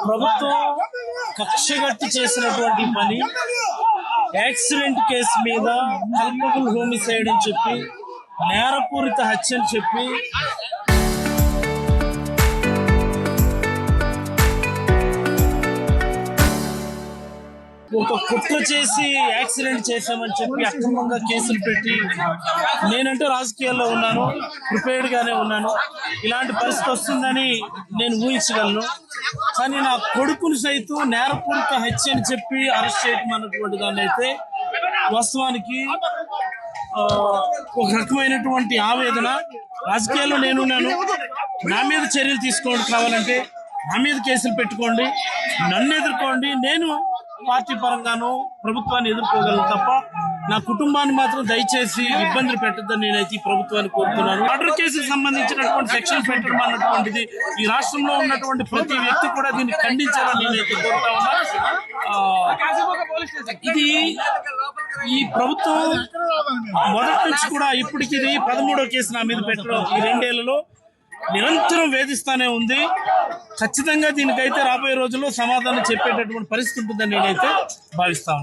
ప్రభుత్వం కక్షగట్టి చేసినటువంటి పని యాక్సిడెంట్ కేసు మీద కల్పబుల్ హోమిసైడ్ అని చెప్పి నేరపూరిత హత్య అని చెప్పి ఒక కుట్ర చేసి యాక్సిడెంట్ చేశామని చెప్పి అక్రమంగా కేసులు పెట్టి నేనంటే రాజకీయాల్లో ఉన్నాను, ప్రిపేర్డ్ గానే ఉన్నాను. ఇలాంటి పరిస్థితి వస్తుందని నేను ఊహించగలను. కానీ నా కొడుకును సైతం నేరపూరిత హత్య అని చెప్పి అరెస్ట్ చేయడం అన్నటువంటి దాన్ని అయితే వాస్తవానికి ఒక రకమైనటువంటి ఆవేదన. రాజకీయాల్లో నేనున్నాను, నా మీద చర్యలు తీసుకోండి, కావాలంటే నా మీద కేసులు పెట్టుకోండి, నన్ను ఎదుర్కోండి, నేను పార్టీ పరంగాను ప్రభుత్వాన్ని ఎదుర్కోగలను తప్ప నా కుటుంబాన్ని మాత్రం దయచేసి ఇబ్బందులు పెట్టద్దని నేనైతే ఈ ప్రభుత్వాన్ని కోరుతున్నాను. మర్డర్ కేసుకు సంబంధించినటువంటి సెక్షన్ పెట్టడం అన్నటువంటిది ఈ రాష్ట్రంలో ఉన్నటువంటి ప్రతి వ్యక్తి కూడా దీన్ని ఖండించాలని నేనైతే కోరుతా ఉన్నా. ఇది ఈ ప్రభుత్వం మొదటి నుంచి కూడా ఇప్పటికి ఇది 13వ కేసు నా మీద పెట్టడం ఈ 2 ఏళ్లలో నిరంతరం వేధిస్తానే ఉంది. ఖచ్చితంగా దీనికైతే రాబోయే రోజుల్లో సమాధానం చెప్పేటటువంటి పరిస్థితి ఉంటుందని నేనైతే భావిస్తాను.